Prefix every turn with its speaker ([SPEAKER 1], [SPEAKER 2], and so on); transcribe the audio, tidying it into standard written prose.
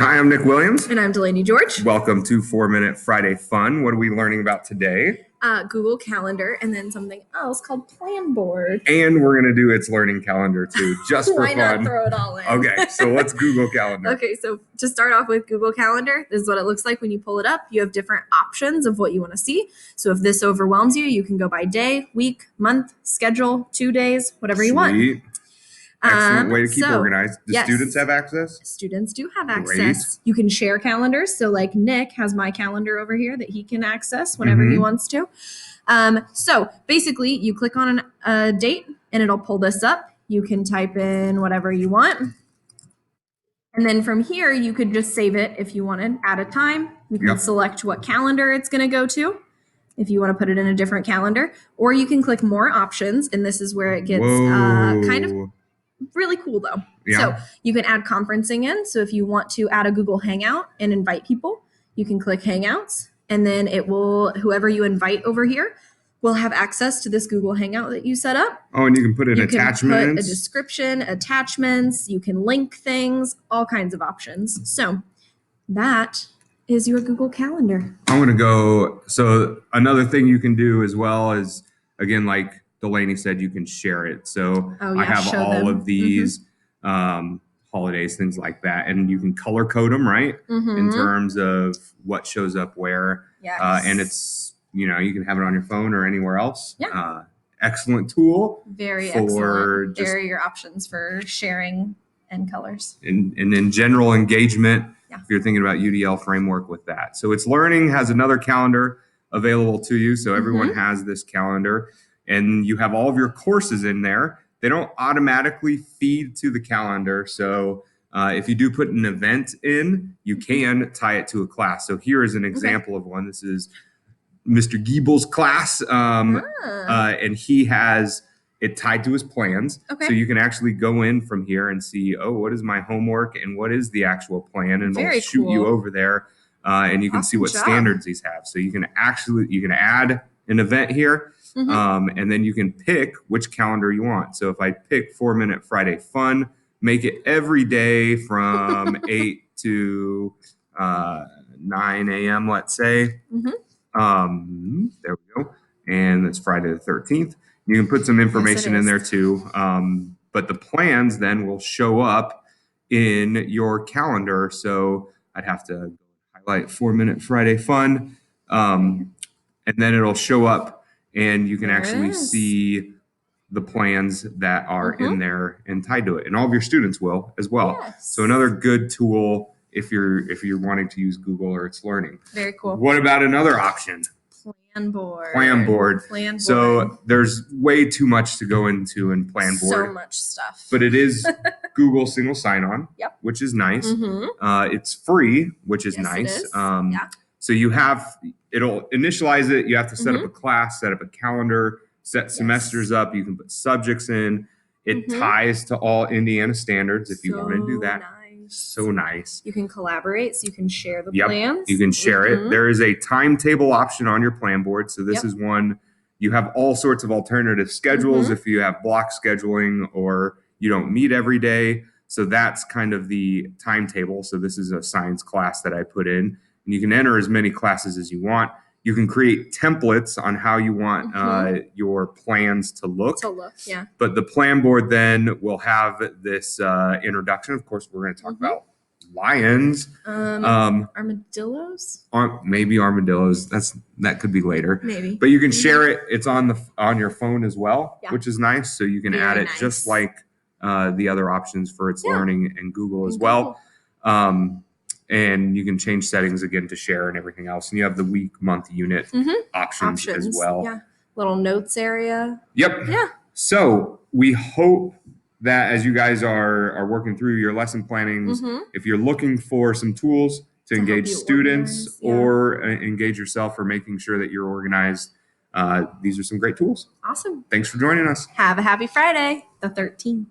[SPEAKER 1] Hi, I'm Nick Williams.
[SPEAKER 2] And I'm Delaney George.
[SPEAKER 1] Welcome to 4-Minute Friday Fun. What are we learning about today?
[SPEAKER 2] Google Calendar, and then something else called Planboard.
[SPEAKER 1] And we're going to do its learning calendar too, just for
[SPEAKER 2] Why
[SPEAKER 1] fun.
[SPEAKER 2] not throw it all in?
[SPEAKER 1] Okay, so let's Google Calendar.
[SPEAKER 2] Okay, so to start off with Google Calendar, this is what it looks like when you pull it up. You have different options of what you want to see. So if this overwhelms you, you can go by day, week, month, schedule, 2 days, whatever you want.
[SPEAKER 1] Sweet. Excellent way to keep organized. Do
[SPEAKER 2] yes.
[SPEAKER 1] students have access?
[SPEAKER 2] Students do have access.
[SPEAKER 1] Great.
[SPEAKER 2] You can share calendars. So like Nick has my calendar over here that he can access whenever he wants to. So basically you click on a date and it'll pull this up. You can type in whatever you want. And then from here, you could just save it if you wanted at a time. You can select what calendar it's going to go to if you want to put it in a different calendar, or you can click more options. And this is where it gets kind of really cool though.
[SPEAKER 1] Yeah.
[SPEAKER 2] So you can add conferencing in. So if you want to add a Google Hangout and invite people, you can click Hangouts, and then it will, whoever you invite over here will have access to this Google Hangout that you set up.
[SPEAKER 1] Oh, and you can put in attachments.
[SPEAKER 2] You can put a description, attachments, you can link things, all kinds of options. So that is your Google Calendar.
[SPEAKER 1] I'm going to go. So another thing you can do as well is, again, like Delaney said, you can share it. So I have all of these holidays, things like that, and you can color code them, right? In terms of what shows up where.
[SPEAKER 2] Yes.
[SPEAKER 1] And it's, you can have it on your phone or anywhere else.
[SPEAKER 2] Yeah.
[SPEAKER 1] Excellent tool.
[SPEAKER 2] Very excellent. There are your options for sharing and colors.
[SPEAKER 1] And in general engagement, if you're thinking about UDL framework with that. So It's Learning has another calendar available to you. So everyone has this calendar. And you have all of your courses in there. They don't automatically feed to the calendar. So if you do put an event in, you can tie it to a class. So here is an example of one. This is Mr. Giebel's class. And he has it tied to his plans. Okay. So you can actually go in from here and see, what is my homework and what is the actual plan? And it'll shoot you over there. And you can see what standards these have. So you can add an event here. And then you can pick which calendar you want. So if I pick 4-Minute Friday Fun, make it every day from 8 to 9 a.m., let's say. There we go. And it's Friday the 13th. You can put some information in there too. But the plans then will show up in your calendar. So I'd have to highlight 4-Minute Friday Fun. And then it'll show up. And you can actually see the plans that are in there and tied to it, and all of your students will as well. Yes. So another good tool if you're wanting to use Google or It's Learning.
[SPEAKER 2] Very cool.
[SPEAKER 1] What about another option? Planboard. So there's way too much to go into in Planboard.
[SPEAKER 2] So much stuff.
[SPEAKER 1] But it is Google single sign-on, which is nice. It's free, which is nice. So it'll initialize it. You have to set up a class, set up a calendar, set semesters up. You can put subjects in. It ties to all Indiana standards if you want to do that. So nice.
[SPEAKER 2] You can collaborate, so you can share the plans.
[SPEAKER 1] You can share it. There is a timetable option on your plan board. So this is one, you have all sorts of alternative schedules if you have block scheduling or you don't meet every day. So that's kind of the timetable. So this is a science class that I put in. And you can enter as many classes as you want. You can create templates on how you want your plans to look. But the plan board then will have this introduction. Of course, we're going to talk about lions.
[SPEAKER 2] Armadillos?
[SPEAKER 1] Maybe armadillos. That could be later.
[SPEAKER 2] Maybe.
[SPEAKER 1] But you can share it. It's on your phone as well, which is nice. So you can add it just like the other options for It's Learning and Google as well. And you can change settings again to share and everything else. And you have the week, month, unit options as well.
[SPEAKER 2] Yeah. Little notes area.
[SPEAKER 1] Yep. Yeah. So we hope that as you guys are working through your lesson plannings, if you're looking for some tools to engage students or engage yourself for making sure that you're organized, these are some great tools.
[SPEAKER 2] Awesome.
[SPEAKER 1] Thanks for joining us.
[SPEAKER 2] Have a happy Friday, the 13th.